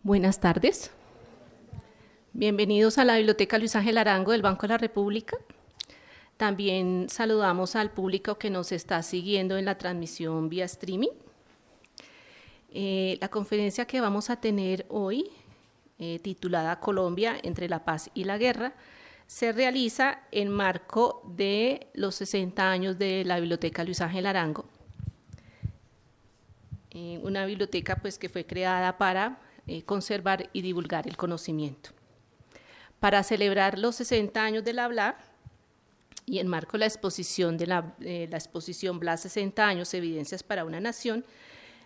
Buenas tardes. Bienvenidos a la Biblioteca Luis Ángel Arango del Banco de la República. También saludamos al público que nos está siguiendo en la transmisión vía streaming. La conferencia que vamos a tener hoy, titulada Colombia entre la paz y la guerra, se realiza en marco de los 60 años de la Biblioteca Luis Ángel Arango. Una biblioteca pues, que fue creada para conservar y divulgar el conocimiento. Para celebrar los 60 años del habla y en marco de la exposición de la exposición BLA 60 años, Evidencias para una Nación,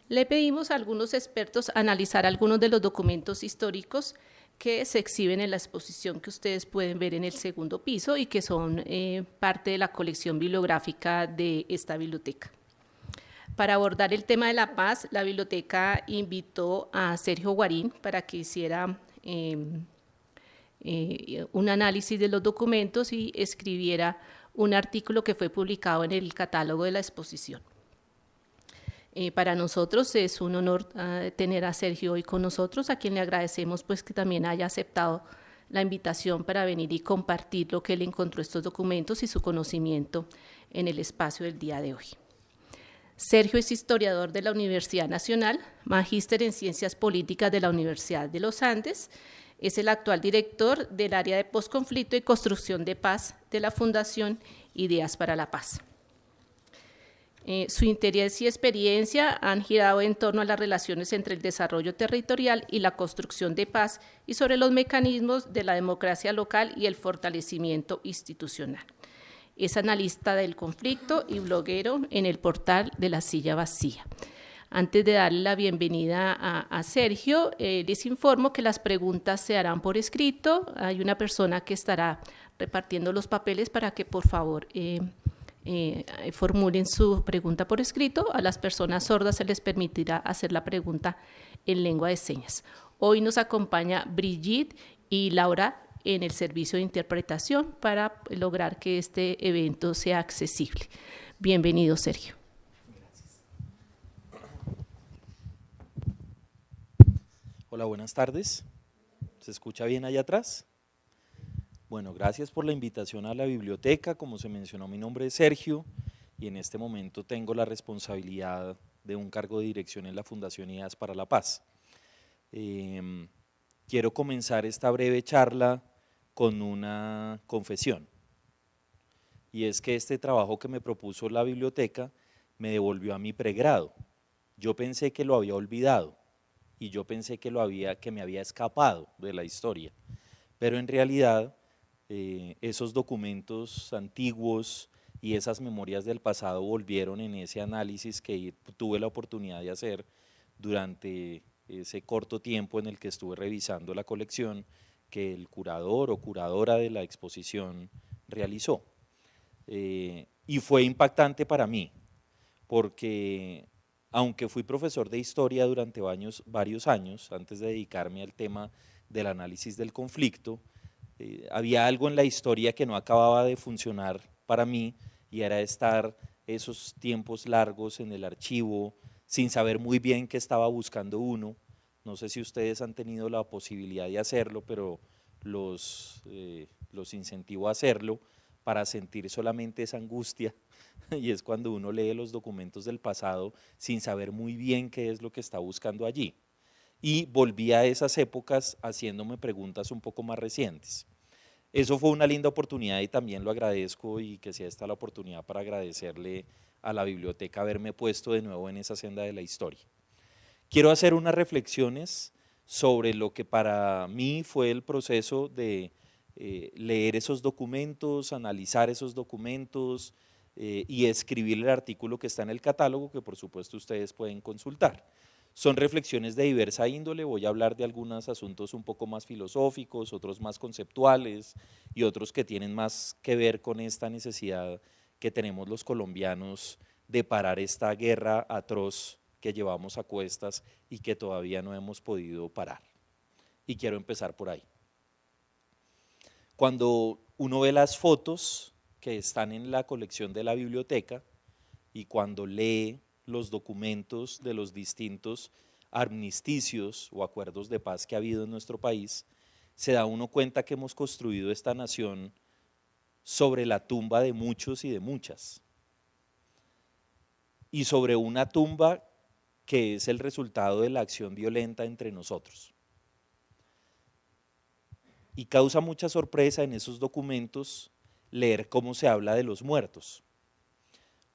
le pedimos a algunos expertos analizar algunos de los documentos históricos que se exhiben en la exposición que ustedes pueden ver en el segundo piso y que son parte de la colección bibliográfica de esta biblioteca. Para abordar el tema de la paz, la biblioteca invitó a Sergio Guarín para que hiciera un análisis de los documentos y escribiera un artículo que fue publicado en el catálogo de la exposición. Para nosotros es un honor tener a Sergio hoy con nosotros, a quien le agradecemos pues, que también haya aceptado la invitación para venir y compartir lo que él encontró estos documentos y su conocimiento en el espacio del día de hoy. Sergio es historiador de la Universidad Nacional, magíster en Ciencias Políticas de la Universidad de los Andes, es el actual director del área de posconflicto y construcción de paz de la Fundación Ideas para la Paz. Su interés y experiencia han girado en torno a las relaciones entre el desarrollo territorial y la construcción de paz y sobre los mecanismos de la democracia local y el fortalecimiento institucional. Es analista del conflicto y bloguero en el portal de La Silla Vacía. Antes de darle la bienvenida a Sergio, les informo que las preguntas se harán por escrito. Hay una persona que estará repartiendo los papeles para que, por favor, formulen su pregunta por escrito. A las personas sordas se les permitirá hacer la pregunta en lengua de señas. Hoy nos acompaña Brigitte y Laura en el servicio de interpretación para lograr que este evento sea accesible. Bienvenido, Sergio. Gracias. Hola, buenas tardes. ¿Se escucha bien allá atrás? Bueno, gracias por la invitación a la biblioteca. Como se mencionó, mi nombre es Sergio y en este momento tengo la responsabilidad de un cargo de dirección en la Fundación Ideas para la Paz. Quiero comenzar esta breve charla con una confesión, y es que este trabajo que me propuso la biblioteca me devolvió a mi pregrado. Yo pensé que lo había olvidado y yo pensé que me había escapado de la historia, pero en realidad esos documentos antiguos y esas memorias del pasado volvieron en ese análisis que tuve la oportunidad de hacer durante ese corto tiempo en el que estuve revisando la colección que el curador o curadora de la exposición realizó. Y fue impactante para mí, porque aunque fui profesor de historia durante varios años, antes de dedicarme al tema del análisis del conflicto, había algo en la historia que no acababa de funcionar para mí, y era estar esos tiempos largos en el archivo, sin saber muy bien qué estaba buscando uno. No sé si ustedes han tenido la posibilidad de hacerlo, pero los incentivo a hacerlo para sentir solamente esa angustia, y es cuando uno lee los documentos del pasado sin saber muy bien qué es lo que está buscando allí. Y volví a esas épocas haciéndome preguntas un poco más recientes. Eso fue una linda oportunidad y también lo agradezco, y que sea esta la oportunidad para agradecerle a la biblioteca haberme puesto de nuevo en esa senda de la historia. Quiero hacer unas reflexiones sobre lo que para mí fue el proceso de leer esos documentos, analizar esos documentos y escribir el artículo que está en el catálogo, que por supuesto ustedes pueden consultar. Son reflexiones de diversa índole. Voy a hablar de algunos asuntos un poco más filosóficos, otros más conceptuales y otros que tienen más que ver con esta necesidad que tenemos los colombianos de parar esta guerra atroz que llevamos a cuestas y que todavía no hemos podido parar. Y quiero empezar por ahí. Cuando uno ve las fotos que están en la colección de la biblioteca y cuando lee los documentos de los distintos armisticios o acuerdos de paz que ha habido en nuestro país, se da uno cuenta que hemos construido esta nación sobre la tumba de muchos y de muchas, y sobre una tumba que es el resultado de la acción violenta entre nosotros. Y causa mucha sorpresa en esos documentos leer cómo se habla de los muertos,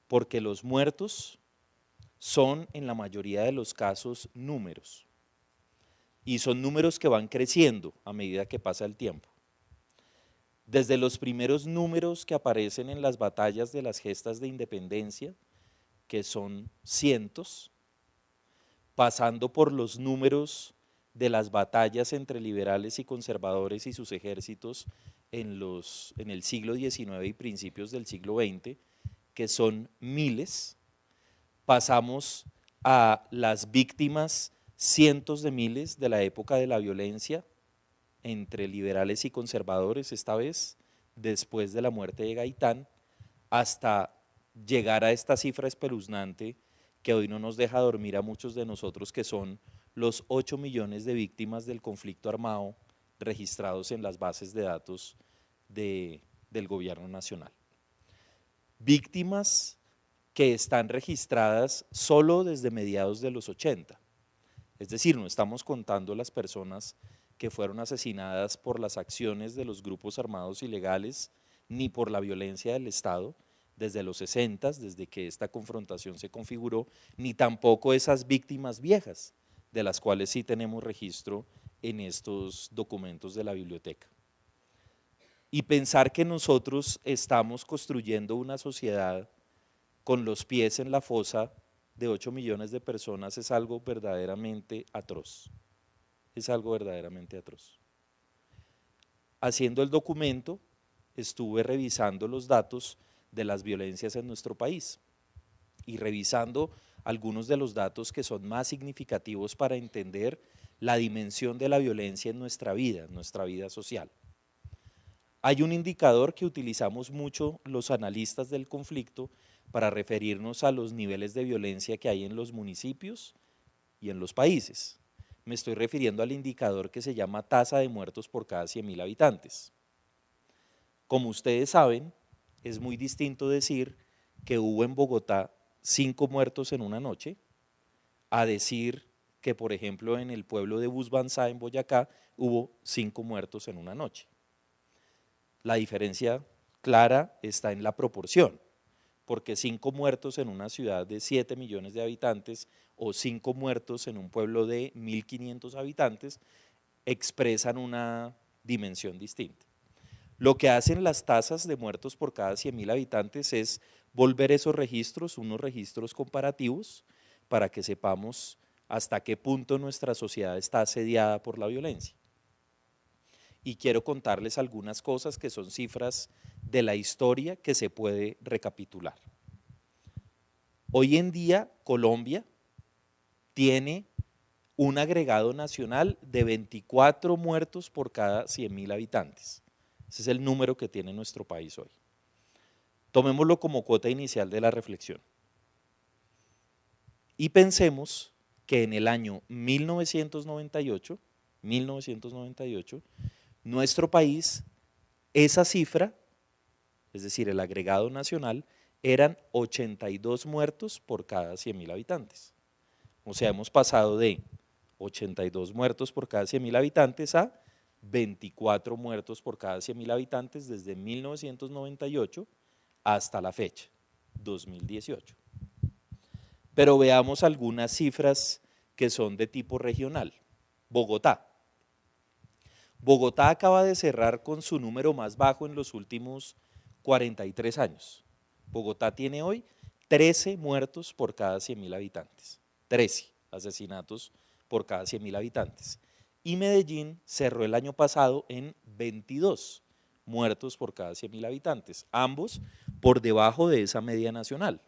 porque los muertos son en la mayoría de los casos números, y son números que van creciendo a medida que pasa el tiempo. Desde los primeros números que aparecen en las batallas de las gestas de independencia, que son cientos, pasando por los números de las batallas entre liberales y conservadores y sus ejércitos en el siglo XIX y principios del siglo XX, que son miles, pasamos a las víctimas, cientos de miles de la época de la violencia entre liberales y conservadores, esta vez después de la muerte de Gaitán, hasta llegar a esta cifra espeluznante que hoy no nos deja dormir a muchos de nosotros, que son los 8 millones de víctimas del conflicto armado registrados en las bases de datos del gobierno nacional. Víctimas que están registradas solo desde mediados de los 80, es decir, no estamos contando las personas que fueron asesinadas por las acciones de los grupos armados ilegales, ni por la violencia del Estado, desde los 60, desde que esta confrontación se configuró, ni tampoco esas víctimas viejas, de las cuales sí tenemos registro en estos documentos de la biblioteca. Y pensar que nosotros estamos construyendo una sociedad con los pies en la fosa de 8 millones de personas es algo verdaderamente atroz. Es algo verdaderamente atroz. Haciendo el documento, estuve revisando los datos de las violencias en nuestro país y revisando algunos de los datos que son más significativos para entender la dimensión de la violencia en nuestra vida social. Hay un indicador que utilizamos mucho los analistas del conflicto para referirnos a los niveles de violencia que hay en los municipios y en los países. Me estoy refiriendo al indicador que se llama tasa de muertos por cada 100.000 habitantes. Como ustedes saben, es muy distinto decir que hubo en Bogotá 5 muertos en una noche a decir que, por ejemplo, en el pueblo de Busbanzá, en Boyacá, hubo 5 muertos en una noche. La diferencia clara está en la proporción, porque 5 muertos en una ciudad de 7 millones de habitantes o 5 muertos en un pueblo de 1.500 habitantes expresan una dimensión distinta. Lo que hacen las tasas de muertos por cada 100.000 habitantes es volver esos registros, unos registros comparativos, para que sepamos hasta qué punto nuestra sociedad está asediada por la violencia. Y quiero contarles algunas cosas que son cifras de la historia que se puede recapitular. Hoy en día Colombia tiene un agregado nacional de 24 muertos por cada 100.000 habitantes. Ese es el número que tiene nuestro país hoy. Tomémoslo como cuota inicial de la reflexión. Y pensemos que en el año 1998, nuestro país, esa cifra, es decir, el agregado nacional, eran 82 muertos por cada 100.000 habitantes. O sea, hemos pasado de 82 muertos por cada 100.000 habitantes a 24 muertos por cada 100.000 habitantes desde 1998 hasta la fecha, 2018. Pero veamos algunas cifras que son de tipo regional. Bogotá. Bogotá acaba de cerrar con su número más bajo en los últimos 43 años. Bogotá tiene hoy 13 muertos por cada 100.000 habitantes, 13 asesinatos por cada 100.000 habitantes. Y Medellín cerró el año pasado en 22 muertos por cada 100.000 habitantes, ambos por debajo de esa media nacional.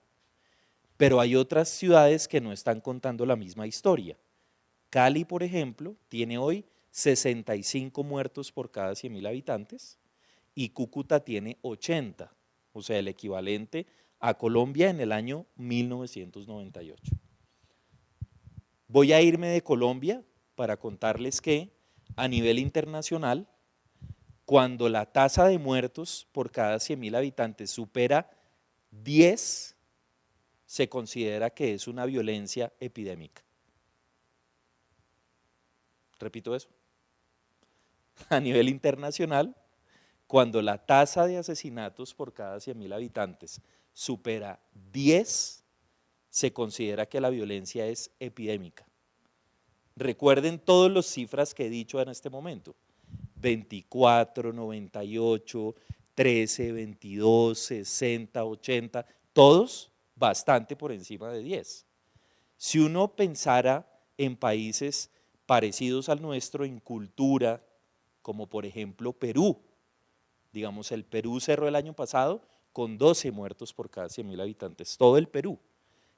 Pero hay otras ciudades que no están contando la misma historia. Cali, por ejemplo, tiene hoy 65 muertos por cada 100.000 habitantes y Cúcuta tiene 80, o sea, el equivalente a Colombia en el año 1998. Voy a irme de Colombia para contarles que a nivel internacional, cuando la tasa de muertos por cada 100.000 habitantes supera 10, se considera que es una violencia epidémica. Repito eso. A nivel internacional, cuando la tasa de asesinatos por cada 100.000 habitantes supera 10, se considera que la violencia es epidémica. Recuerden todas las cifras que he dicho en este momento: 24, 98, 13, 22, 60, 80, todos bastante por encima de 10. Si uno pensara en países parecidos al nuestro en cultura, como por ejemplo Perú, digamos, el Perú cerró el año pasado con 12 muertos por cada 100.000 habitantes, todo el Perú.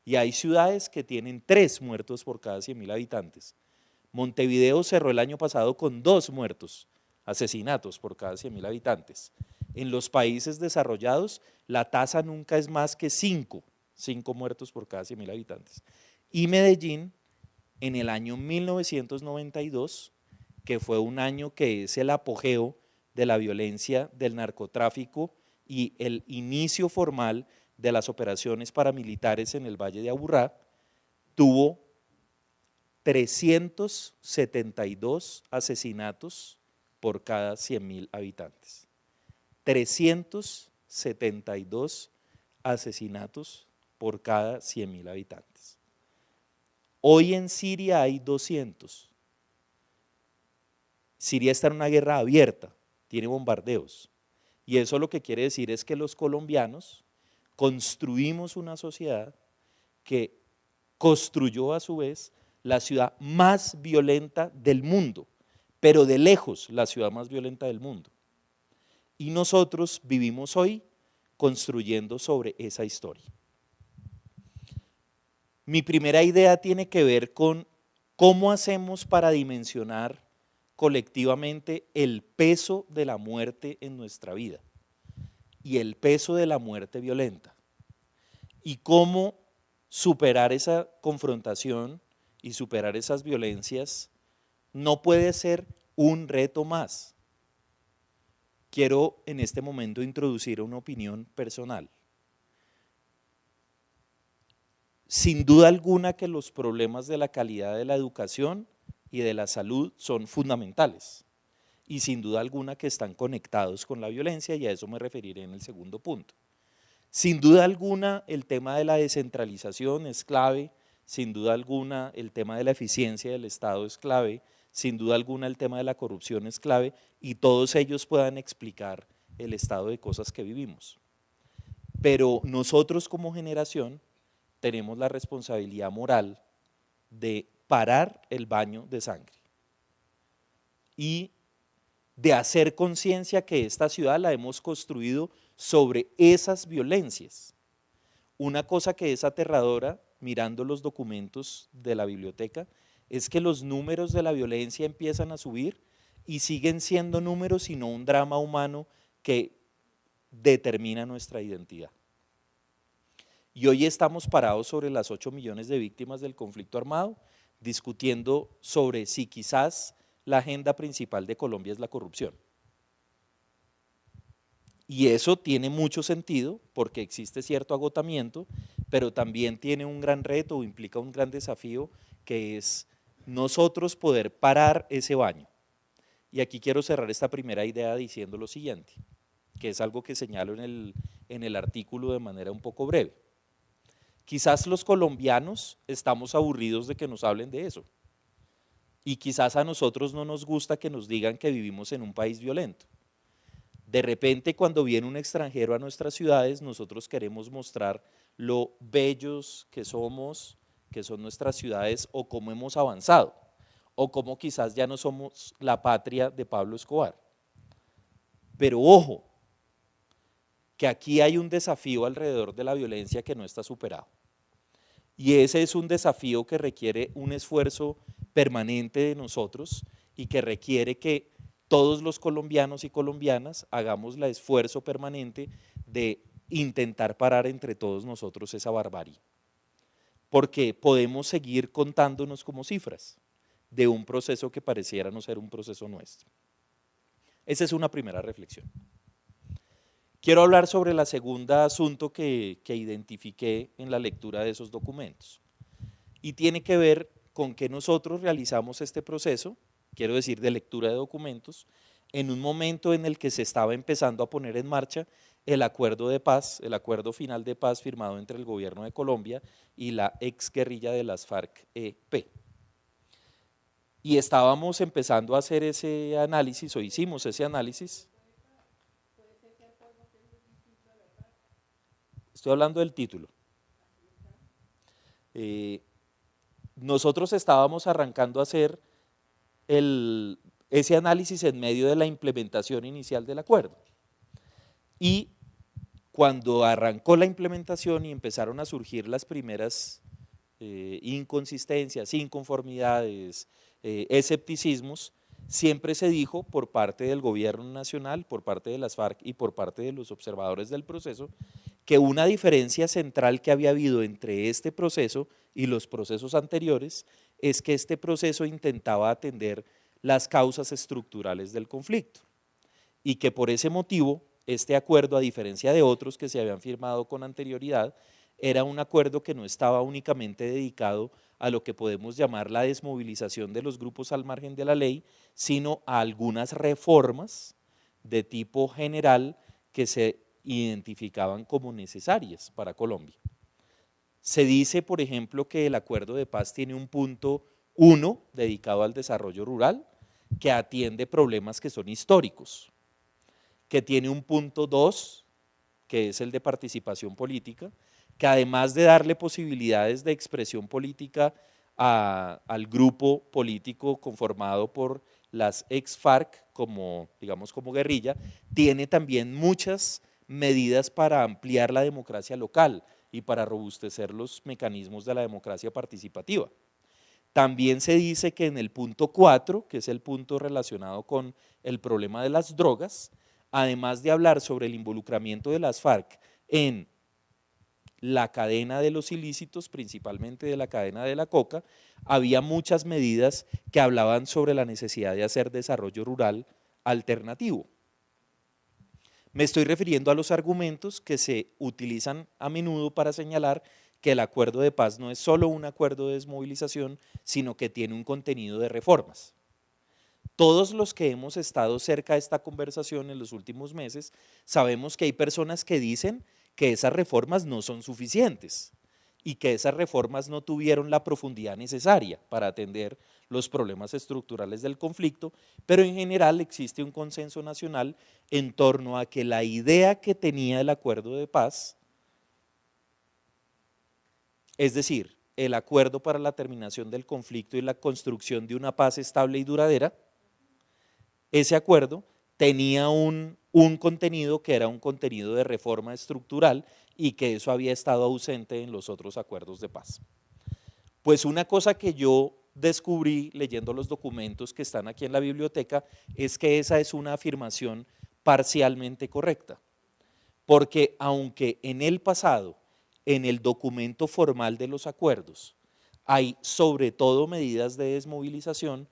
Y hay ciudades que tienen 3 muertos por cada 100.000 habitantes. Montevideo cerró el año pasado con 2 muertos, asesinatos por cada 100.000 habitantes. En los países desarrollados, la tasa nunca es más que 5 muertos por cada 100.000 habitantes. Y Medellín, en el año 1992, que fue un año que es el apogeo de la violencia del narcotráfico y el inicio formal de las operaciones paramilitares en el Valle de Aburrá, tuvo 372 asesinatos por cada 100.000 habitantes. 372 asesinatos por cada 100.000 habitantes. Hoy en Siria hay 200. Siria está en una guerra abierta, tiene bombardeos. Y eso lo que quiere decir es que los colombianos construimos una sociedad que construyó a su vez la ciudad más violenta del mundo, pero de lejos la ciudad más violenta del mundo. Y nosotros vivimos hoy construyendo sobre esa historia. Mi primera idea tiene que ver con cómo hacemos para dimensionar colectivamente el peso de la muerte en nuestra vida y el peso de la muerte violenta, y cómo superar esa confrontación y superar esas violencias no puede ser un reto más. Quiero en este momento introducir una opinión personal. Sin duda alguna que los problemas de la calidad de la educación y de la salud son fundamentales, y sin duda alguna que están conectados con la violencia, y a eso me referiré en el segundo punto. Sin duda alguna el tema de la descentralización es clave, sin duda alguna el tema de la eficiencia del Estado es clave, sin duda alguna el tema de la corrupción es clave, y todos ellos puedan explicar el estado de cosas que vivimos. Pero nosotros como generación tenemos la responsabilidad moral de parar el baño de sangre y de hacer conciencia que esta ciudad la hemos construido sobre esas violencias. Una cosa que es aterradora, mirando los documentos de la biblioteca, es que los números de la violencia empiezan a subir y siguen siendo números y no un drama humano que determina nuestra identidad. Y hoy estamos parados sobre las 8 millones de víctimas del conflicto armado, discutiendo sobre si quizás la agenda principal de Colombia es la corrupción. Y eso tiene mucho sentido porque existe cierto agotamiento, pero también tiene un gran reto o implica un gran desafío, que es nosotros poder parar ese baño. Y aquí quiero cerrar esta primera idea diciendo lo siguiente, que es algo que señalo en el artículo de manera un poco breve. Quizás los colombianos estamos aburridos de que nos hablen de eso, y quizás a nosotros no nos gusta que nos digan que vivimos en un país violento. De repente, cuando viene un extranjero a nuestras ciudades, nosotros queremos mostrar lo bellos que somos, que son nuestras ciudades, o cómo hemos avanzado, o cómo quizás ya no somos la patria de Pablo Escobar. Pero ojo, que aquí hay un desafío alrededor de la violencia que no está superado. Y ese es un desafío que requiere un esfuerzo permanente de nosotros y que requiere que todos los colombianos y colombianas hagamos el esfuerzo permanente de intentar parar entre todos nosotros esa barbarie. porque podemos seguir contándonos como cifras de un proceso que pareciera no ser un proceso nuestro. Esa es una primera reflexión. Quiero hablar sobre el segundo asunto que identifiqué en la lectura de esos documentos, y tiene que ver con que nosotros realizamos este proceso, quiero decir de lectura de documentos, en un momento en el que se estaba empezando a poner en marcha el acuerdo de paz, el acuerdo final de paz firmado entre el gobierno de Colombia y la exguerrilla de las FARC-EP. Y estábamos empezando a hacer ese análisis, o hicimos ese análisis. Estoy hablando del título. Nosotros estábamos arrancando a hacer ese análisis en medio de la implementación inicial del acuerdo. Y cuando arrancó la implementación y empezaron a surgir las primeras inconsistencias, inconformidades, escepticismos, siempre se dijo por parte del gobierno nacional, por parte de las FARC y por parte de los observadores del proceso, que una diferencia central que había habido entre este proceso y los procesos anteriores es que este proceso intentaba atender las causas estructurales del conflicto y que por ese motivo este acuerdo, a diferencia de otros que se habían firmado con anterioridad, era un acuerdo que no estaba únicamente dedicado a lo que podemos llamar la desmovilización de los grupos al margen de la ley, sino a algunas reformas de tipo general que se identificaban como necesarias para Colombia. Se dice, por ejemplo, que el acuerdo de paz tiene un punto 1 dedicado al desarrollo rural, que atiende problemas que son históricos, que tiene un punto 2, que es el de participación política, que además de darle posibilidades de expresión política al grupo político conformado por las ex-FARC, como, digamos, como guerrilla, tiene también muchas medidas para ampliar la democracia local y para robustecer los mecanismos de la democracia participativa. También se dice que en el punto 4, que es el punto relacionado con el problema de las drogas, además de hablar sobre el involucramiento de las FARC en la cadena de los ilícitos, principalmente de la cadena de la coca, había muchas medidas que hablaban sobre la necesidad de hacer desarrollo rural alternativo. Me estoy refiriendo a los argumentos que se utilizan a menudo para señalar que el acuerdo de paz no es solo un acuerdo de desmovilización, sino que tiene un contenido de reformas. Todos los que hemos estado cerca de esta conversación en los últimos meses sabemos que hay personas que dicen que esas reformas no son suficientes y que esas reformas no tuvieron la profundidad necesaria para atender los problemas estructurales del conflicto, pero en general existe un consenso nacional en torno a que la idea que tenía el acuerdo de paz, es decir, el acuerdo para la terminación del conflicto y la construcción de una paz estable y duradera, ese acuerdo tenía un contenido que era un contenido de reforma estructural y que eso había estado ausente en los otros acuerdos de paz. Pues una cosa que yo descubrí leyendo los documentos que están aquí en la biblioteca es que esa es una afirmación parcialmente correcta, porque aunque en el pasado, en el documento formal de los acuerdos, hay sobre todo medidas de desmovilización,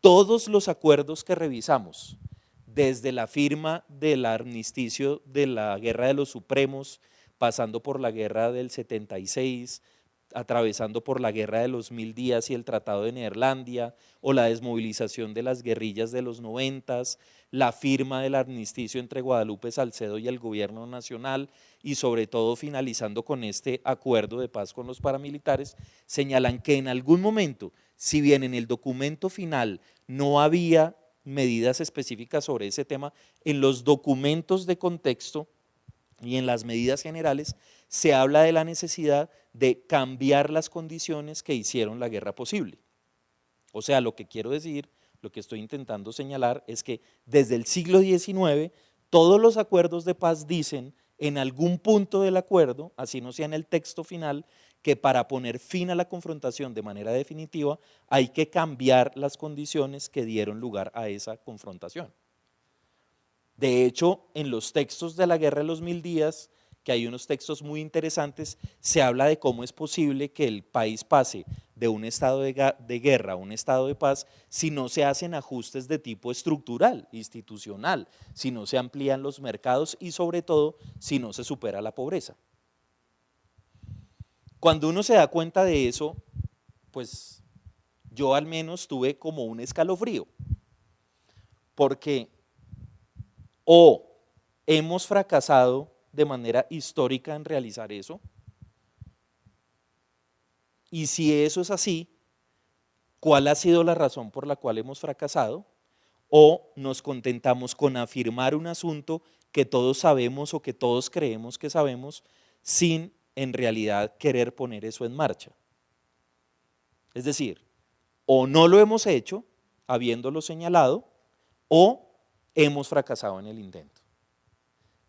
todos los acuerdos que revisamos, desde la firma del armisticio de la Guerra de los Supremos, pasando por la Guerra del 76, atravesando por la Guerra de los 1000 días y el Tratado de Neerlandia, o la desmovilización de las guerrillas de los 90, la firma del armisticio entre Guadalupe Salcedo y el gobierno nacional, y sobre todo finalizando con este acuerdo de paz con los paramilitares, señalan que en algún momento, si bien en el documento final no había medidas específicas sobre ese tema, en los documentos de contexto y en las medidas generales se habla de la necesidad de cambiar las condiciones que hicieron la guerra posible. O sea, lo que quiero decir, lo que estoy intentando señalar es que desde el siglo XIX todos los acuerdos de paz dicen en algún punto del acuerdo, así no sea en el texto final, que para poner fin a la confrontación de manera definitiva hay que cambiar las condiciones que dieron lugar a esa confrontación. De hecho, en los textos de la Guerra de los 1000 días, que hay unos textos muy interesantes, se habla de cómo es posible que el país pase de un estado de guerra a un estado de paz si no se hacen ajustes de tipo estructural, institucional, si no se amplían los mercados y sobre todo si no se supera la pobreza. Cuando uno se da cuenta de eso, pues yo al menos tuve como un escalofrío, porque o hemos fracasado de manera histórica en realizar eso, y si eso es así, ¿cuál ha sido la razón por la cual hemos fracasado? ¿O nos contentamos con afirmar un asunto que todos sabemos o que todos creemos que sabemos sin en realidad querer poner eso en marcha? Es decir, o no lo hemos hecho, habiéndolo señalado, o hemos fracasado en el intento.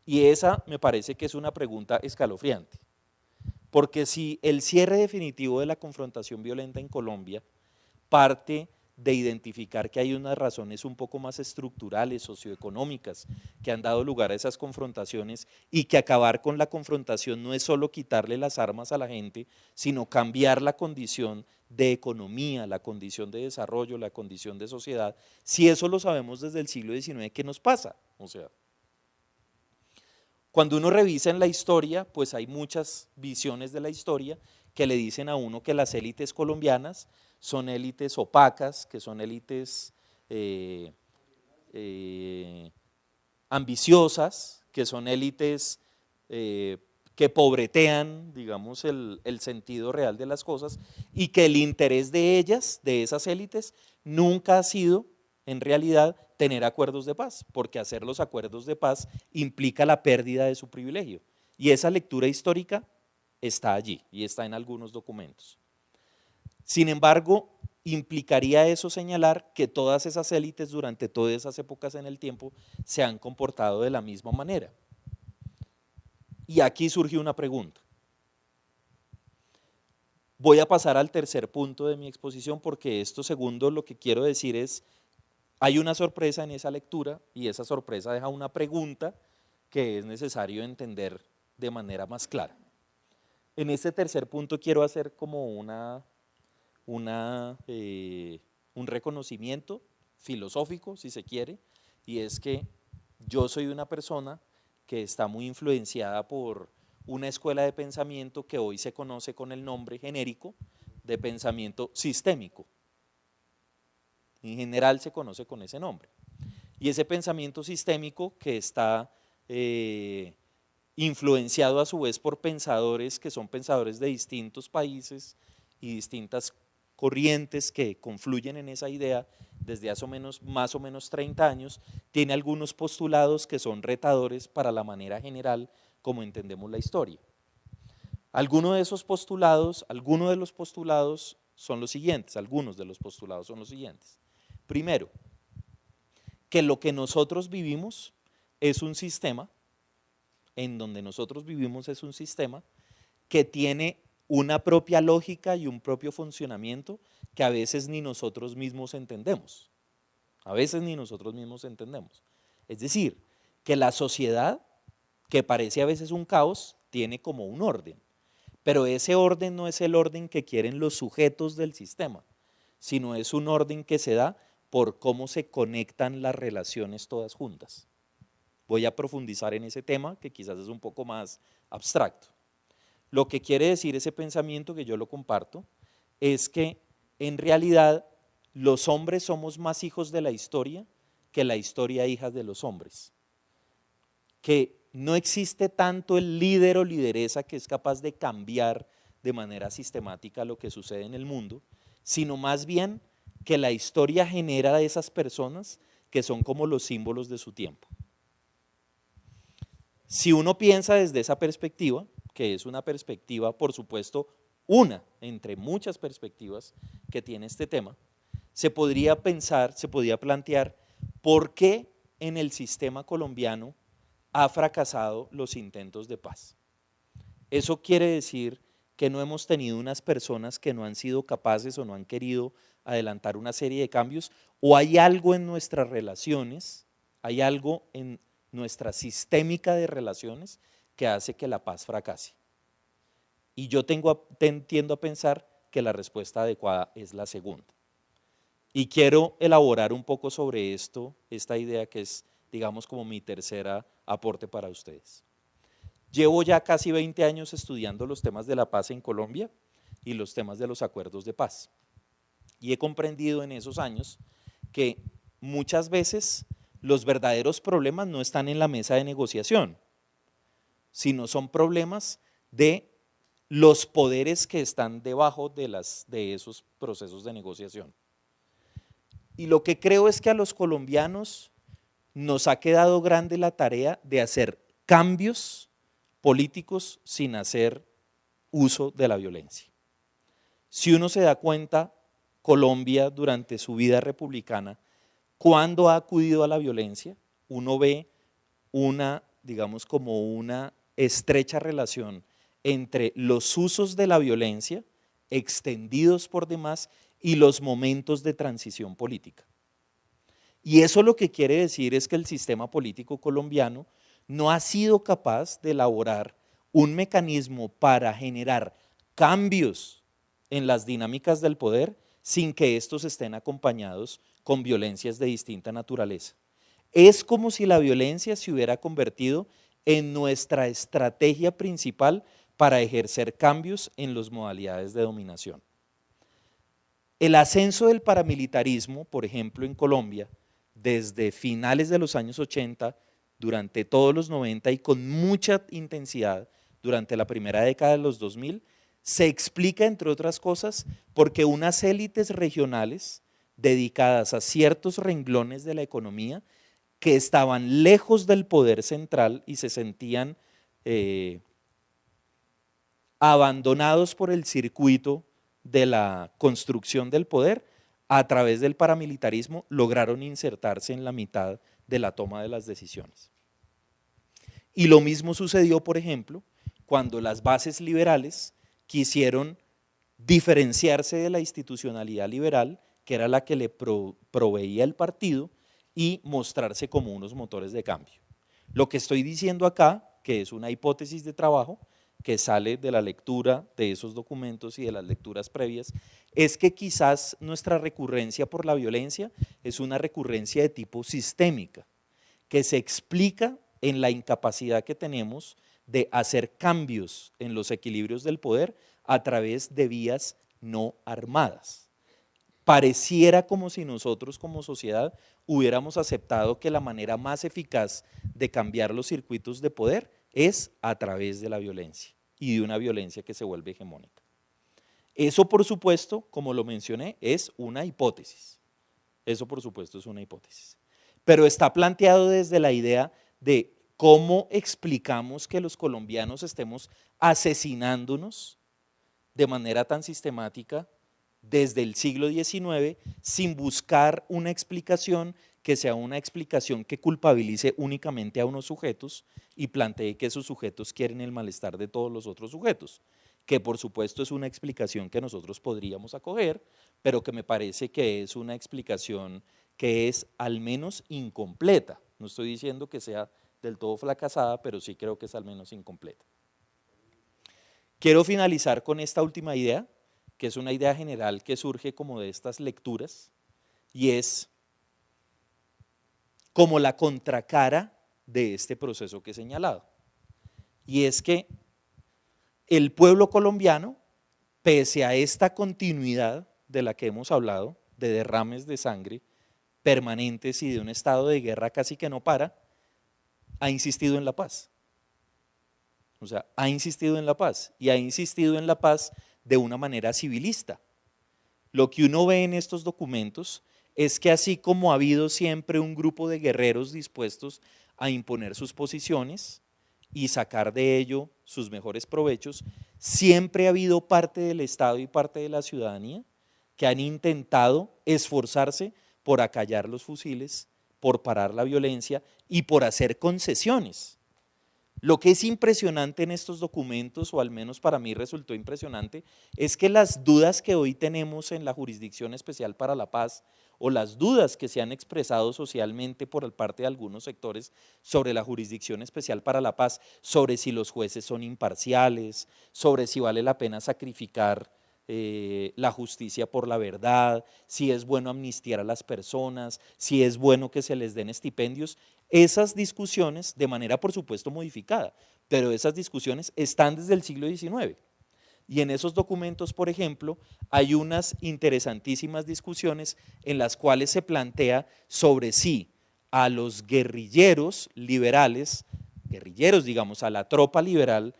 Y esa me parece que es una pregunta escalofriante, porque si el cierre definitivo de la confrontación violenta en Colombia parte de identificar que hay unas razones un poco más estructurales, socioeconómicas, que han dado lugar a esas confrontaciones, y que acabar con la confrontación no es solo quitarle las armas a la gente, sino cambiar la condición de economía, la condición de desarrollo, la condición de sociedad. Si eso lo sabemos desde el siglo XIX, ¿qué nos pasa? O sea, cuando uno revisa en la historia, pues hay muchas visiones de la historia que le dicen a uno que las élites colombianas son élites opacas, que son élites ambiciosas, que son élites que pobretean, digamos, el sentido real de las cosas, y que el interés de ellas, de esas élites, nunca ha sido, en realidad, tener acuerdos de paz, porque hacer los acuerdos de paz implica la pérdida de su privilegio. Y esa lectura histórica está allí y está en algunos documentos. Sin embargo, implicaría eso señalar que todas esas élites durante todas esas épocas en el tiempo se han comportado de la misma manera. Y aquí surge una pregunta. Voy a pasar al tercer punto de mi exposición, porque esto segundo lo que quiero decir es, hay una sorpresa en esa lectura, y esa sorpresa deja una pregunta que es necesario entender de manera más clara. En este tercer punto quiero hacer como un reconocimiento filosófico, si se quiere, y es que yo soy una persona que está muy influenciada por una escuela de pensamiento que hoy se conoce con el nombre genérico de pensamiento sistémico. En general se conoce con ese nombre. Y ese pensamiento sistémico, que está influenciado a su vez por pensadores que son pensadores de distintos países y distintas corrientes que confluyen en esa idea desde hace más o menos 30 años, tiene algunos postulados que son retadores para la manera general como entendemos la historia. Algunos de los postulados son los siguientes, Primero, que lo que nosotros vivimos es un sistema, en donde nosotros vivimos es un sistema que tiene una propia lógica y un propio funcionamiento que a veces ni nosotros mismos entendemos. Es decir, que la sociedad, que parece a veces un caos, tiene como un orden, pero ese orden no es el orden que quieren los sujetos del sistema, sino es un orden que se da por cómo se conectan las relaciones todas juntas. Voy a profundizar en ese tema que quizás es un poco más abstracto. Lo que quiere decir ese pensamiento, que yo lo comparto, es que en realidad los hombres somos más hijos de la historia que la historia hijas de los hombres. Que no existe tanto el líder o lideresa que es capaz de cambiar de manera sistemática lo que sucede en el mundo, sino más bien que la historia genera de esas personas que son como los símbolos de su tiempo. Si uno piensa desde esa perspectiva, que es una perspectiva, por supuesto, una entre muchas perspectivas que tiene este tema, se podría plantear por qué en el sistema colombiano ha fracasado los intentos de paz. Eso quiere decir que no hemos tenido unas personas que no han sido capaces o no han querido adelantar una serie de cambios, o hay algo en nuestras relaciones, hay algo en nuestra sistémica de relaciones que hace que la paz fracase? Y yo tiendo a pensar que la respuesta adecuada es la segunda. Y quiero elaborar un poco sobre esto, esta idea que es, digamos, como mi tercera aporte para ustedes. Llevo ya casi 20 años estudiando los temas de la paz en Colombia y los temas de los acuerdos de paz. Y he comprendido en esos años que muchas veces los verdaderos problemas no están en la mesa de negociación, sino son problemas de los poderes que están debajo de esos procesos de negociación. Y lo que creo es que a los colombianos nos ha quedado grande la tarea de hacer cambios políticos sin hacer uso de la violencia. Si uno se da cuenta, Colombia durante su vida republicana, cuando ha acudido a la violencia, uno ve una, digamos, como una estrecha relación entre los usos de la violencia extendidos por demás y los momentos de transición política. Y eso lo que quiere decir es que el sistema político colombiano no ha sido capaz de elaborar un mecanismo para generar cambios en las dinámicas del poder sin que estos estén acompañados con violencias de distinta naturaleza. Es como si la violencia se hubiera convertido en nuestra estrategia principal para ejercer cambios en las modalidades de dominación. El ascenso del paramilitarismo, por ejemplo, en Colombia, desde finales de los años 80, durante todos los 90 y con mucha intensidad durante la primera década de los 2000, se explica, entre otras cosas, porque unas élites regionales dedicadas a ciertos renglones de la economía que estaban lejos del poder central y se sentían abandonados por el circuito de la construcción del poder, a través del paramilitarismo lograron insertarse en la mitad de la toma de las decisiones. Y lo mismo sucedió, por ejemplo, cuando las bases liberales quisieron diferenciarse de la institucionalidad liberal, que era la que le proveía el partido, y mostrarse como unos motores de cambio. Lo que estoy diciendo acá, que es una hipótesis de trabajo, que sale de la lectura de esos documentos y de las lecturas previas, es que quizás nuestra recurrencia por la violencia es una recurrencia de tipo sistémica, que se explica en la incapacidad que tenemos de hacer cambios en los equilibrios del poder a través de vías no armadas. Pareciera como si nosotros como sociedad hubiéramos aceptado que la manera más eficaz de cambiar los circuitos de poder es a través de la violencia y de una violencia que se vuelve hegemónica. Eso, por supuesto, como lo mencioné, es una hipótesis. Eso, por supuesto, es una hipótesis. Pero está planteado desde la idea de cómo explicamos que los colombianos estemos asesinándonos de manera tan sistemática desde el siglo XIX sin buscar una explicación que sea una explicación que culpabilice únicamente a unos sujetos y plantee que esos sujetos quieren el malestar de todos los otros sujetos, que por supuesto es una explicación que nosotros podríamos acoger, pero que me parece que es una explicación que es al menos incompleta. No estoy diciendo que sea del todo fracasada, pero sí creo que es al menos incompleta. Quiero finalizar con esta última idea, que es una idea general que surge como de estas lecturas, y es como la contracara de este proceso que he señalado. Y es que el pueblo colombiano, pese a esta continuidad de la que hemos hablado, de derrames de sangre permanentes y de un estado de guerra casi que no para, ha insistido en la paz. O sea, ha insistido en la paz y ha insistido en la paz de una manera civilista. Lo que uno ve en estos documentos es que así como ha habido siempre un grupo de guerreros dispuestos a imponer sus posiciones y sacar de ello sus mejores provechos, siempre ha habido parte del Estado y parte de la ciudadanía que han intentado esforzarse por acallar los fusiles, por parar la violencia y por hacer concesiones. Lo que es impresionante en estos documentos, o al menos para mí resultó impresionante, es que las dudas que hoy tenemos en la Jurisdicción Especial para la Paz o las dudas que se han expresado socialmente por parte de algunos sectores sobre la Jurisdicción Especial para la Paz, sobre si los jueces son imparciales, sobre si vale la pena sacrificar la justicia por la verdad, si es bueno amnistiar a las personas, si es bueno que se les den estipendios. Esas discusiones, de manera por supuesto modificada, pero esas discusiones están desde el siglo XIX. Y en esos documentos, por ejemplo, hay unas interesantísimas discusiones en las cuales se plantea sobre si a los guerrilleros liberales, guerrilleros digamos, a la tropa liberal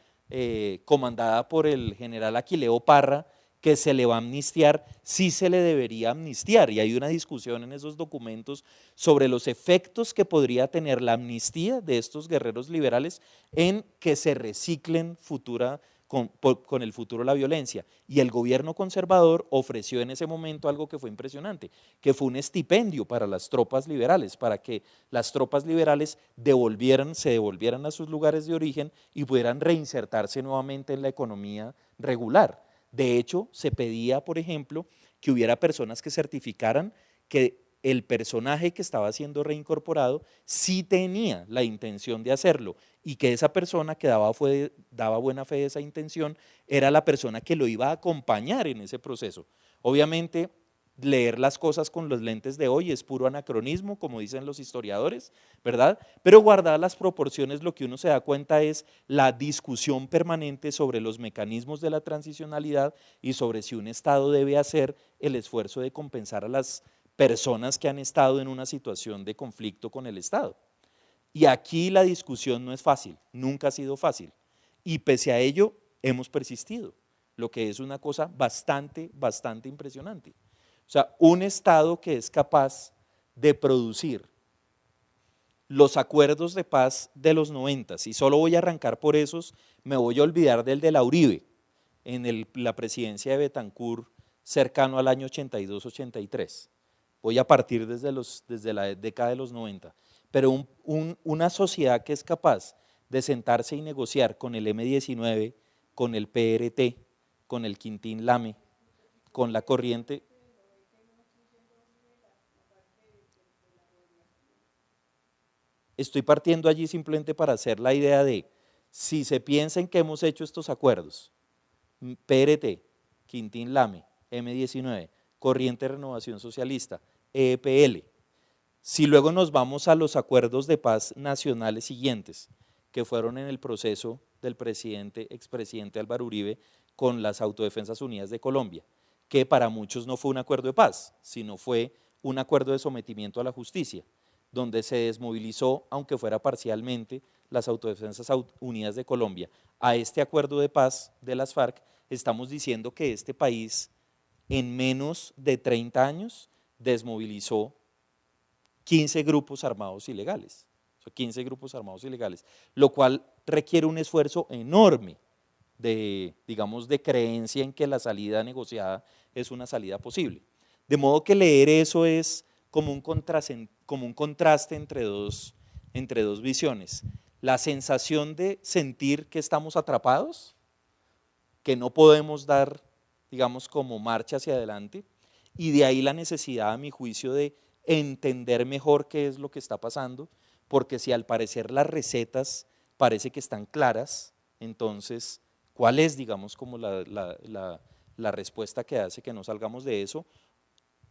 comandada por el general Aquileo Parra, que se le va a amnistiar, sí se le debería amnistiar, y hay una discusión en esos documentos sobre los efectos que podría tener la amnistía de estos guerreros liberales en que se reciclen con el futuro la violencia. Y el gobierno conservador ofreció en ese momento algo que fue impresionante, que fue un estipendio para las tropas liberales, para que las tropas liberales se devolvieran a sus lugares de origen y pudieran reinsertarse nuevamente en la economía regular. De hecho, se pedía, por ejemplo, que hubiera personas que certificaran que el personaje que estaba siendo reincorporado sí tenía la intención de hacerlo y que esa persona que daba buena fe de esa intención era la persona que lo iba a acompañar en ese proceso. Obviamente, leer las cosas con los lentes de hoy es puro anacronismo, como dicen los historiadores, ¿verdad? Pero guardadas las proporciones, lo que uno se da cuenta es la discusión permanente sobre los mecanismos de la transicionalidad y sobre si un Estado debe hacer el esfuerzo de compensar a las personas que han estado en una situación de conflicto con el Estado. Y aquí la discusión no es fácil, nunca ha sido fácil, y pese a ello hemos persistido, lo que es una cosa bastante impresionante. O sea, un Estado que es capaz de producir los acuerdos de paz de los 90, y solo voy a arrancar por esos, me voy a olvidar del de la Uribe, en la presidencia de Betancur, cercano al año 82-83. Voy a partir desde la década de los 90, pero una sociedad que es capaz de sentarse y negociar con el M-19, con el PRT, con el Quintín Lame, con la corriente. Estoy partiendo allí simplemente para hacer la idea de, si se piensa en que hemos hecho estos acuerdos, PRT, Quintín Lame, M-19, Corriente Renovación Socialista, EPL, si luego nos vamos a los acuerdos de paz nacionales siguientes, que fueron en el proceso del expresidente Álvaro Uribe con las Autodefensas Unidas de Colombia, que para muchos no fue un acuerdo de paz, sino fue un acuerdo de sometimiento a la justicia, donde se desmovilizó, aunque fuera parcialmente, las Autodefensas Unidas de Colombia. A este acuerdo de paz de las FARC estamos diciendo que este país en menos de 30 años desmovilizó 15 grupos armados ilegales, 15 grupos armados ilegales, lo cual requiere un esfuerzo enorme digamos, de creencia en que la salida negociada es una salida posible. De modo que leer eso es como un contraste entre dos visiones. La sensación de sentir que estamos atrapados, que no podemos dar, digamos, como marcha hacia adelante, y de ahí la necesidad, a mi juicio, de entender mejor qué es lo que está pasando, porque si al parecer las recetas parece que están claras, entonces, ¿cuál es, digamos, como la respuesta que hace que no salgamos de eso?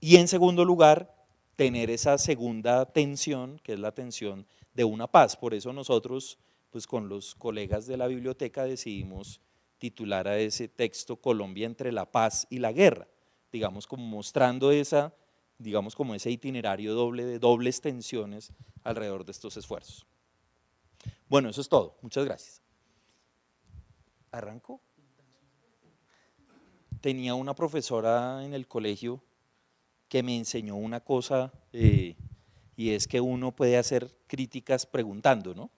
Y en segundo lugar, tener esa segunda tensión, que es la tensión de una paz. Por eso nosotros, pues con los colegas de la biblioteca decidimos titular a ese texto Colombia entre la paz y la guerra, digamos como mostrando digamos como ese itinerario doble de dobles tensiones alrededor de estos esfuerzos. Bueno, eso es todo. Muchas gracias. ¿Arranco? Tenía una profesora en el colegio que me enseñó una cosa y es que uno puede hacer críticas preguntando, ¿no?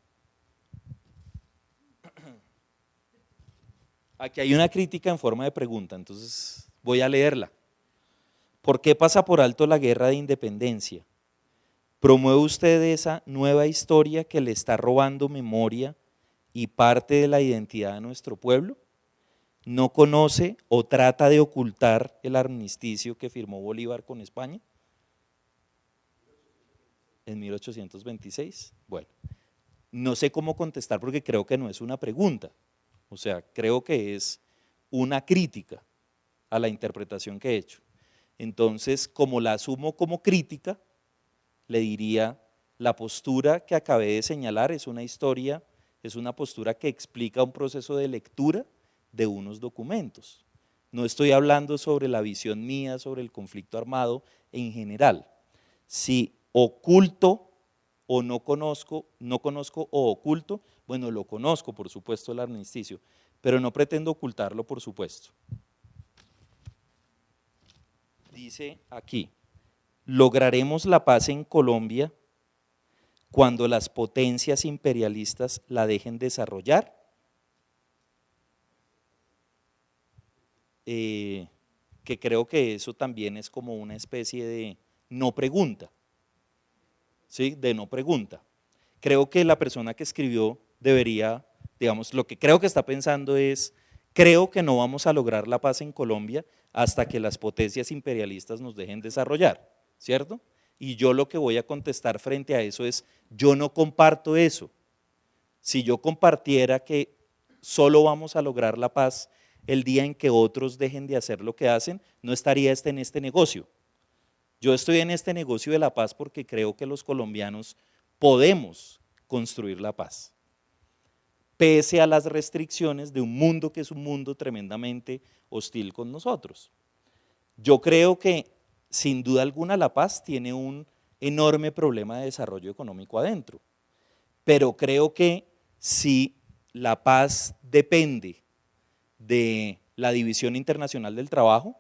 Aquí hay una crítica en forma de pregunta, entonces voy a leerla. ¿Por qué pasa por alto la guerra de independencia? ¿Promueve usted esa nueva historia que le está robando memoria y parte de la identidad de nuestro pueblo? ¿No conoce o trata de ocultar el armisticio que firmó Bolívar con España? En 1826, bueno, no sé cómo contestar porque creo que no es una pregunta, o sea, creo que es una crítica a la interpretación que he hecho. Entonces, como la asumo como crítica, le diría, la postura que acabé de señalar es una historia, es una postura que explica un proceso de lectura de unos documentos. No estoy hablando sobre la visión mía sobre el conflicto armado en general. Si oculto o no conozco o oculto, bueno, lo conozco, por supuesto, el armisticio, pero no pretendo ocultarlo, por supuesto. Dice aquí, lograremos la paz en Colombia cuando las potencias imperialistas la dejen desarrollar. Que creo que eso también es como una especie de no pregunta, ¿sí? De no pregunta. Creo que la persona que escribió debería, digamos, lo que creo que está pensando es, creo que no vamos a lograr la paz en Colombia hasta que las potencias imperialistas nos dejen desarrollar, ¿cierto? Y yo lo que voy a contestar frente a eso es, yo no comparto eso. Si yo compartiera que solo vamos a lograr la paz el día en que otros dejen de hacer lo que hacen, no estaría en este negocio. Yo estoy en este negocio de la paz porque creo que los colombianos podemos construir la paz, pese a las restricciones de un mundo que es un mundo tremendamente hostil con nosotros. Yo creo que sin duda alguna la paz tiene un enorme problema de desarrollo económico adentro, pero creo que si la paz depende de la División Internacional del Trabajo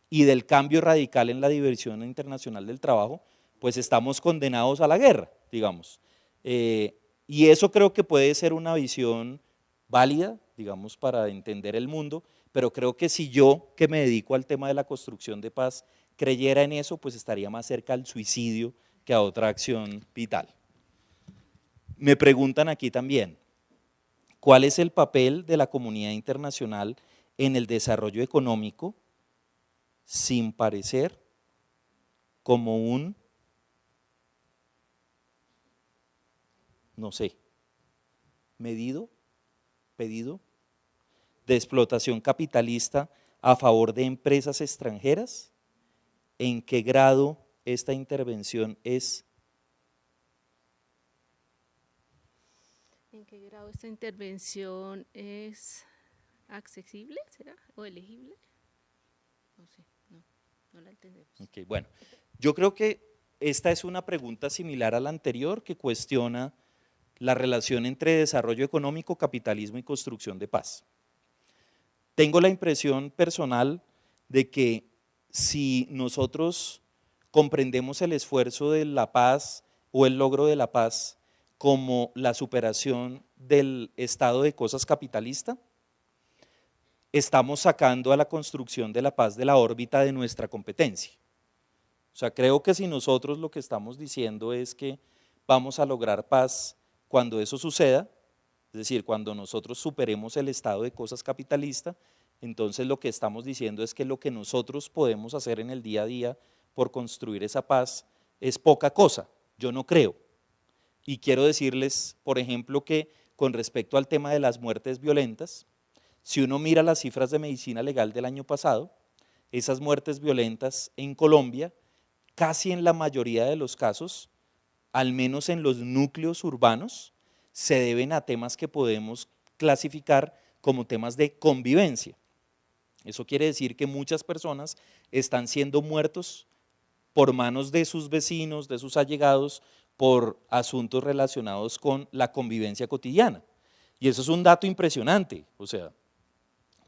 y del cambio radical en la División Internacional del Trabajo, pues estamos condenados a la guerra, digamos. Y eso creo que puede ser una visión válida, digamos, para entender el mundo, pero creo que si yo, que me dedico al tema de la construcción de paz, creyera en eso, pues estaría más cerca al suicidio que a otra acción vital. Me preguntan aquí también, ¿cuál es el papel de la comunidad internacional en el desarrollo económico sin parecer como un, no sé, pedido de explotación capitalista a favor de empresas extranjeras? ¿En qué grado esta intervención es? ¿En qué grado esta intervención es accesible, será? ¿O elegible? No sé, no la entendemos. Okay, bueno, yo creo que esta es una pregunta similar a la anterior que cuestiona la relación entre desarrollo económico, capitalismo y construcción de paz. Tengo la impresión personal de que si nosotros comprendemos el esfuerzo de la paz o el logro de la paz como la superación del estado de cosas capitalista, estamos sacando a la construcción de la paz de la órbita de nuestra competencia. O sea, creo que si nosotros lo que estamos diciendo es que vamos a lograr paz cuando eso suceda, es decir, cuando nosotros superemos el estado de cosas capitalista, entonces lo que estamos diciendo es que lo que nosotros podemos hacer en el día a día por construir esa paz es poca cosa, yo no creo. Y quiero decirles, por ejemplo, que con respecto al tema de las muertes violentas, si uno mira las cifras de medicina legal del año pasado, esas muertes violentas en Colombia, casi en la mayoría de los casos, al menos en los núcleos urbanos, se deben a temas que podemos clasificar como temas de convivencia. Eso quiere decir que muchas personas están siendo muertos por manos de sus vecinos, de sus allegados, por asuntos relacionados con la convivencia cotidiana. Y eso es un dato impresionante, o sea,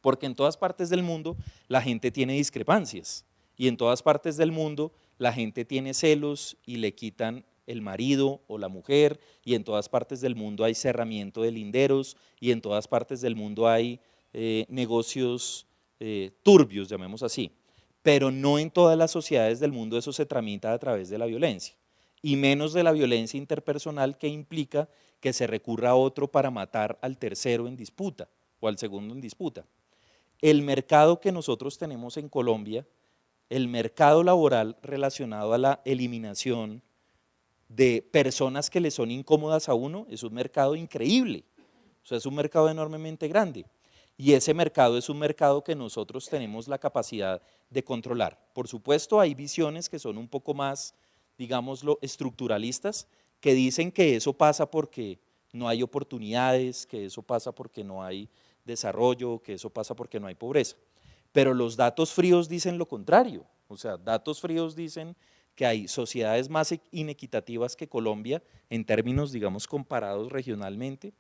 porque en todas partes del mundo la gente tiene discrepancias y en todas partes del mundo la gente tiene celos y le quitan el marido o la mujer, y en todas partes del mundo hay cerramiento de linderos, y en todas partes del mundo hay negocios turbios, llamemos así, pero no en todas las sociedades del mundo eso se tramita a través de la violencia, y menos de la violencia interpersonal que implica que se recurra a otro para matar al tercero en disputa o al segundo en disputa. El mercado que nosotros tenemos en Colombia, el mercado laboral relacionado a la eliminación de personas que le son incómodas a uno, es un mercado increíble, o sea, es un mercado enormemente grande. Y ese mercado es un mercado que nosotros tenemos la capacidad de controlar. Por supuesto, hay visiones que son un poco más, digámoslo, estructuralistas, que dicen que eso pasa porque no hay oportunidades, que eso pasa porque no hay desarrollo, que eso pasa porque no hay pobreza. Pero los datos fríos dicen lo contrario, o sea, datos fríos dicen que hay sociedades más inequitativas que Colombia en términos, digamos, comparados regionalmente,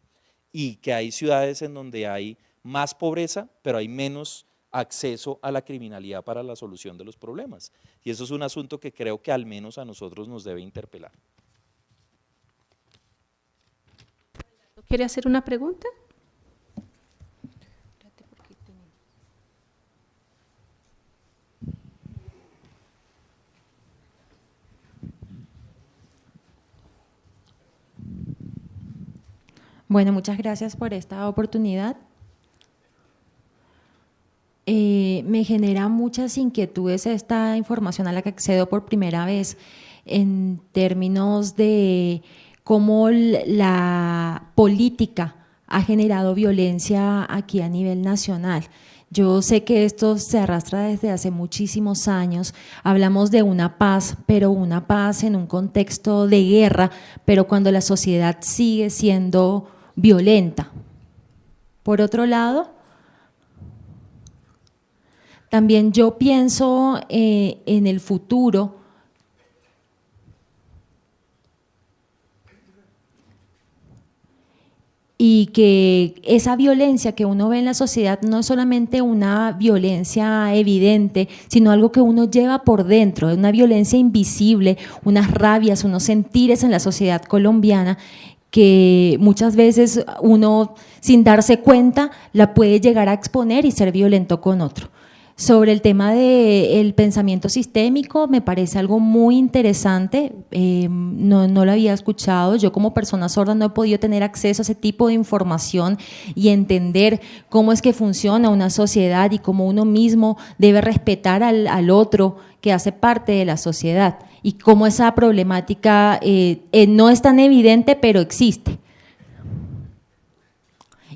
y que hay ciudades en donde hay más pobreza, pero hay menos acceso a la criminalidad para la solución de los problemas. Y eso es un asunto que creo que al menos a nosotros nos debe interpelar. ¿Quiere hacer una pregunta? Bueno, muchas gracias por esta oportunidad. Me genera muchas inquietudes esta información a la que accedo por primera vez en términos de cómo la política ha generado violencia aquí a nivel nacional. Yo sé que esto se arrastra desde hace muchísimos años. Hablamos de una paz, pero una paz en un contexto de guerra, pero cuando la sociedad sigue siendo violenta. Por otro lado, también yo pienso en el futuro y que esa violencia que uno ve en la sociedad no es solamente una violencia evidente, sino algo que uno lleva por dentro, una violencia invisible, unas rabias, unos sentires en la sociedad colombiana que muchas veces uno, sin darse cuenta, la puede llegar a exponer y ser violento con otro. Sobre el tema del pensamiento sistémico, me parece algo muy interesante, no lo había escuchado. Yo como persona sorda no he podido tener acceso a ese tipo de información y entender cómo es que funciona una sociedad y cómo uno mismo debe respetar al otro que hace parte de la sociedad y cómo esa problemática no es tan evidente, pero existe.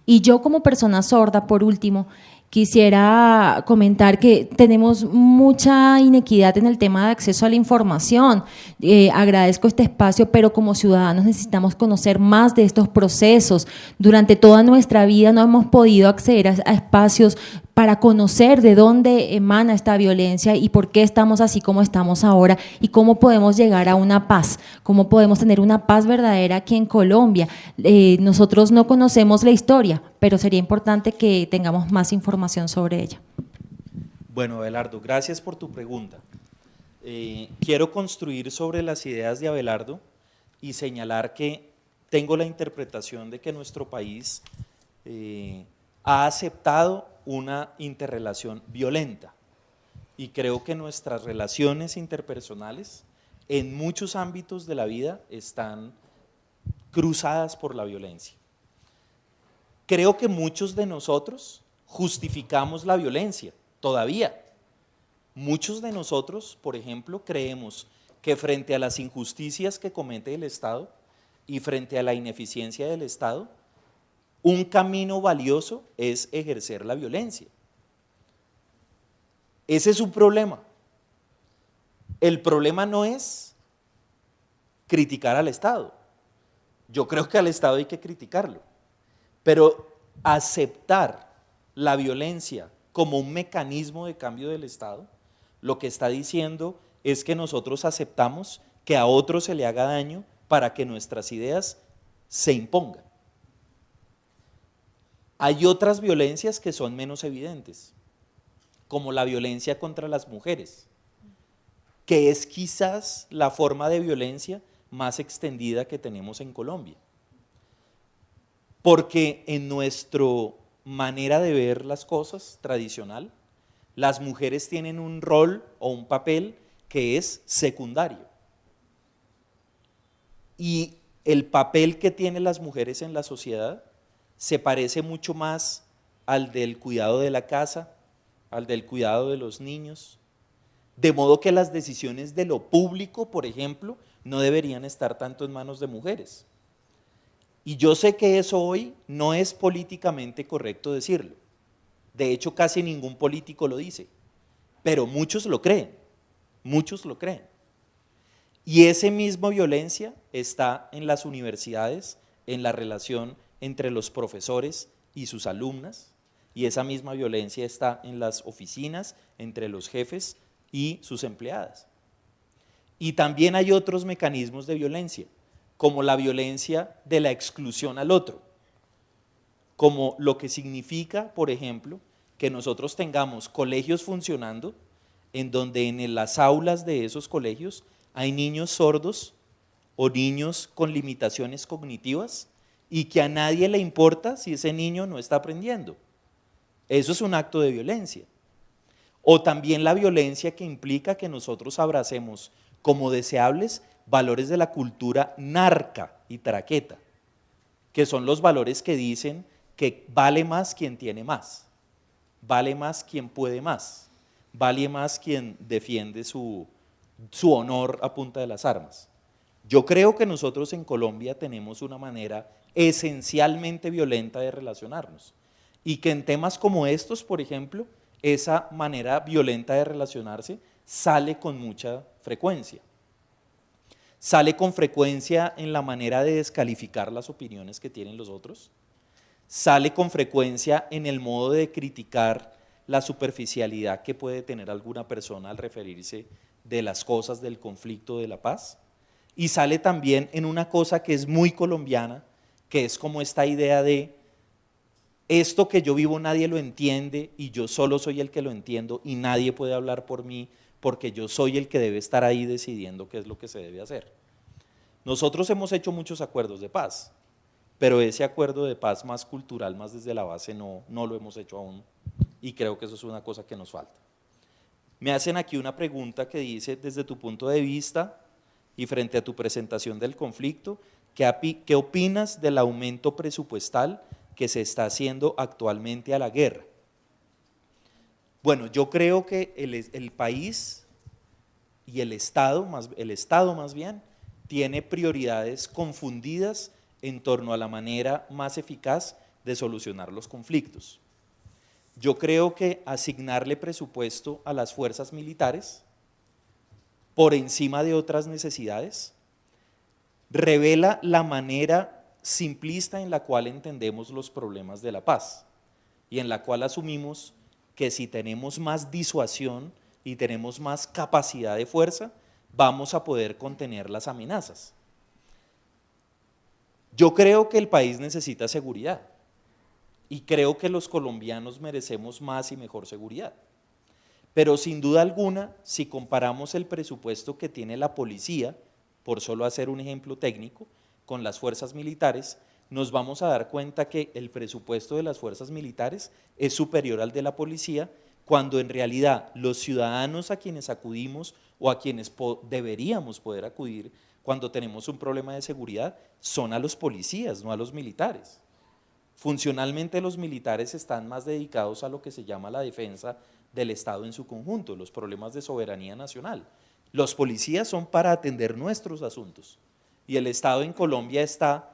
Y yo como persona sorda, por último, quisiera comentar que tenemos mucha inequidad en el tema de acceso a la información. Agradezco este espacio, pero como ciudadanos necesitamos conocer más de estos procesos. Durante toda nuestra vida no hemos podido acceder a espacios para conocer de dónde emana esta violencia y por qué estamos así como estamos ahora y cómo podemos llegar a una paz, cómo podemos tener una paz verdadera aquí en Colombia. Nosotros no conocemos la historia, pero sería importante que tengamos más información sobre ella. Bueno, Abelardo, gracias por tu pregunta. Quiero construir sobre las ideas de Abelardo y señalar que tengo la interpretación de que nuestro país ha aceptado una interrelación violenta y creo que nuestras relaciones interpersonales en muchos ámbitos de la vida están cruzadas por la violencia. Creo que muchos de nosotros justificamos la violencia, todavía. Muchos de nosotros, por ejemplo, creemos que frente a las injusticias que comete el Estado y frente a la ineficiencia del Estado, un camino valioso es ejercer la violencia. Ese es un problema. El problema no es criticar al Estado. Yo creo que al Estado hay que criticarlo, pero aceptar la violencia como un mecanismo de cambio del Estado, lo que está diciendo es que nosotros aceptamos que a otro se le haga daño para que nuestras ideas se impongan. Hay otras violencias que son menos evidentes, como la violencia contra las mujeres, que es quizás la forma de violencia más extendida que tenemos en Colombia. Porque en nuestra manera de ver las cosas tradicional, las mujeres tienen un rol o un papel que es secundario. Y el papel que tienen las mujeres en la sociedad se parece mucho más al del cuidado de la casa, al del cuidado de los niños, de modo que las decisiones de lo público, por ejemplo, no deberían estar tanto en manos de mujeres. Y yo sé que eso hoy no es políticamente correcto decirlo. De hecho, casi ningún político lo dice, pero muchos lo creen, muchos lo creen. Y esa misma violencia está en las universidades, en la relación entre los profesores y sus alumnas, y esa misma violencia está en las oficinas, entre los jefes y sus empleadas. Y también hay otros mecanismos de violencia, como la violencia de la exclusión al otro, como lo que significa, por ejemplo, que nosotros tengamos colegios funcionando en donde en las aulas de esos colegios hay niños sordos o niños con limitaciones cognitivas y que a nadie le importa si ese niño no está aprendiendo. Eso es un acto de violencia. O también la violencia que implica que nosotros abracemos como deseables valores de la cultura narca y traqueta, que son los valores que dicen que vale más quien tiene más, vale más quien puede más, vale más quien defiende su honor a punta de las armas. Yo creo que nosotros en Colombia tenemos una manera esencialmente violenta de relacionarnos y que en temas como estos, por ejemplo, esa manera violenta de relacionarse sale con mucha frecuencia. Sale con frecuencia en la manera de descalificar las opiniones que tienen los otros, sale con frecuencia en el modo de criticar la superficialidad que puede tener alguna persona al referirse de las cosas del conflicto, de la paz, y sale también en una cosa que es muy colombiana, que es como esta idea de esto que yo vivo nadie lo entiende y yo solo soy el que lo entiendo y nadie puede hablar por mí porque yo soy el que debe estar ahí decidiendo qué es lo que se debe hacer. Nosotros hemos hecho muchos acuerdos de paz, pero ese acuerdo de paz más cultural, más desde la base, no lo hemos hecho aún y creo que eso es una cosa que nos falta. Me hacen aquí una pregunta que dice, desde tu punto de vista y frente a tu presentación del conflicto, ¿qué opinas del aumento presupuestal que se está haciendo actualmente a la guerra? Bueno, yo creo que el país y el Estado más bien, tiene prioridades confundidas en torno a la manera más eficaz de solucionar los conflictos. Yo creo que asignarle presupuesto a las fuerzas militares por encima de otras necesidades revela la manera simplista en la cual entendemos los problemas de la paz y en la cual asumimos que si tenemos más disuasión y tenemos más capacidad de fuerza, vamos a poder contener las amenazas. Yo creo que el país necesita seguridad y creo que los colombianos merecemos más y mejor seguridad. Pero sin duda alguna, si comparamos el presupuesto que tiene la policía, por solo hacer un ejemplo técnico, con las fuerzas militares, nos vamos a dar cuenta que el presupuesto de las fuerzas militares es superior al de la policía, cuando en realidad los ciudadanos a quienes acudimos o a quienes deberíamos poder acudir cuando tenemos un problema de seguridad son a los policías, no a los militares. Funcionalmente los militares están más dedicados a lo que se llama la defensa del Estado en su conjunto, los problemas de soberanía nacional. Los policías son para atender nuestros asuntos y el Estado en Colombia está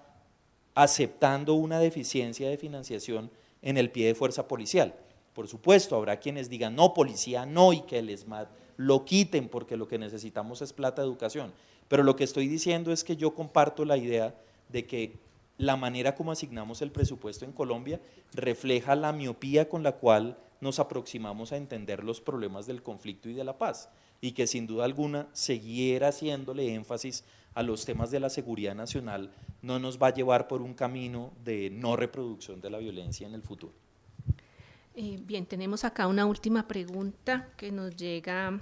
aceptando una deficiencia de financiación en el pie de fuerza policial. Por supuesto, habrá quienes digan no, policía no, y que el ESMAD lo quiten porque lo que necesitamos es plata de educación. Pero lo que estoy diciendo es que yo comparto la idea de que la manera como asignamos el presupuesto en Colombia refleja la miopía con la cual nos aproximamos a entender los problemas del conflicto y de la paz, y que sin duda alguna seguir haciéndole énfasis a los temas de la seguridad nacional no nos va a llevar por un camino de no reproducción de la violencia en el futuro. Bien, tenemos acá una última pregunta que nos llega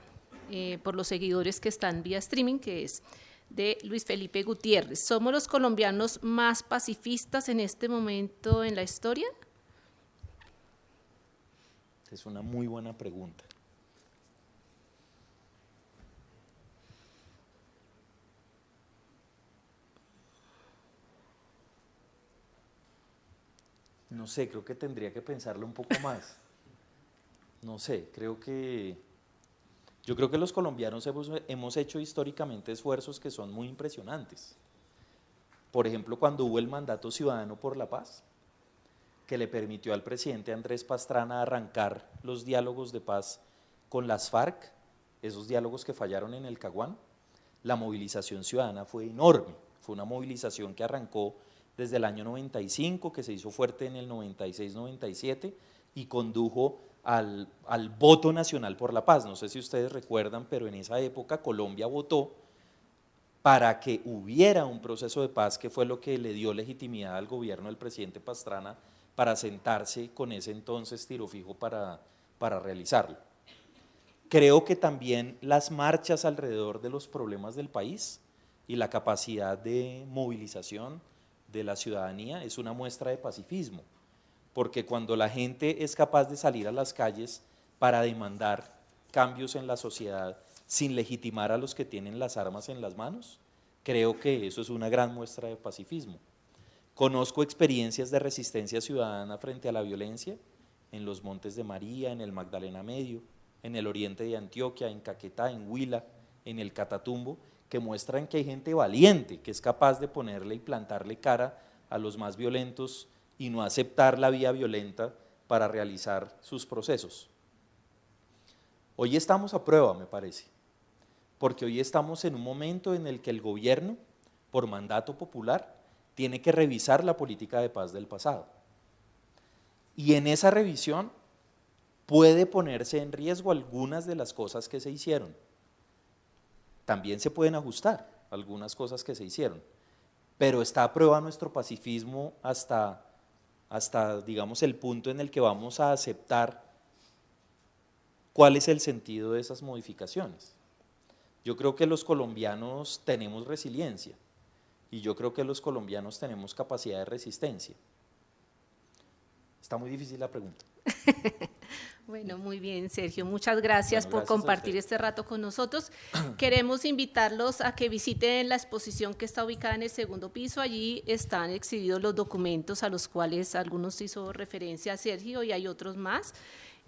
por los seguidores que están vía streaming, que es de Luis Felipe Gutiérrez. ¿Somos los colombianos más pacifistas en este momento en la historia? Es una muy buena pregunta. No sé, creo que tendría que pensarlo un poco más. No sé, creo que Yo creo que los colombianos hemos hecho históricamente esfuerzos que son muy impresionantes. Por ejemplo, cuando hubo el mandato ciudadano por la paz, que le permitió al presidente Andrés Pastrana arrancar los diálogos de paz con las FARC, esos diálogos que fallaron en el Caguán, la movilización ciudadana fue enorme, fue una movilización que arrancó desde el año 95, que se hizo fuerte en el 96-97 y condujo al voto nacional por la paz. No sé si ustedes recuerdan, pero en esa época Colombia votó para que hubiera un proceso de paz, que fue lo que le dio legitimidad al gobierno del presidente Pastrana para sentarse con ese entonces tiro fijo para realizarlo. Creo que también las marchas alrededor de los problemas del país y la capacidad de movilización de la ciudadanía es una muestra de pacifismo, porque cuando la gente es capaz de salir a las calles para demandar cambios en la sociedad sin legitimar a los que tienen las armas en las manos, creo que eso es una gran muestra de pacifismo. Conozco experiencias de resistencia ciudadana frente a la violencia en los Montes de María, en el Magdalena Medio, en el oriente de Antioquia, en Caquetá, en Huila, en el Catatumbo, que muestran que hay gente valiente, que es capaz de ponerle y plantarle cara a los más violentos y no aceptar la vía violenta para realizar sus procesos. Hoy estamos a prueba, me parece, porque hoy estamos en un momento en el que el gobierno, por mandato popular, tiene que revisar la política de paz del pasado. Y en esa revisión puede ponerse en riesgo algunas de las cosas que se hicieron. También se pueden ajustar algunas cosas que se hicieron, pero está a prueba nuestro pacifismo hasta digamos el punto en el que vamos a aceptar cuál es el sentido de esas modificaciones. Yo creo que los colombianos tenemos resiliencia y yo creo que los colombianos tenemos capacidad de resistencia. Está muy difícil la pregunta. Bueno, muy bien, Sergio. Muchas gracias por compartir este rato con nosotros. Queremos invitarlos a que visiten la exposición que está ubicada en el segundo piso. Allí están exhibidos los documentos a los cuales algunos hizo referencia Sergio y hay otros más.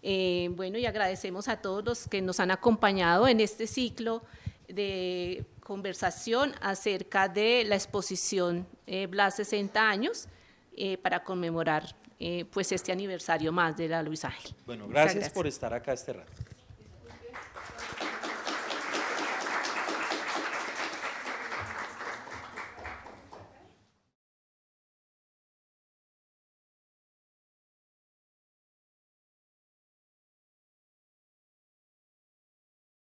Bueno, y agradecemos a todos los que nos han acompañado en este ciclo de conversación acerca de la exposición Blas 60 años para conmemorar pues este aniversario más de la Luis Ángel. Bueno, gracias por estar acá este rato.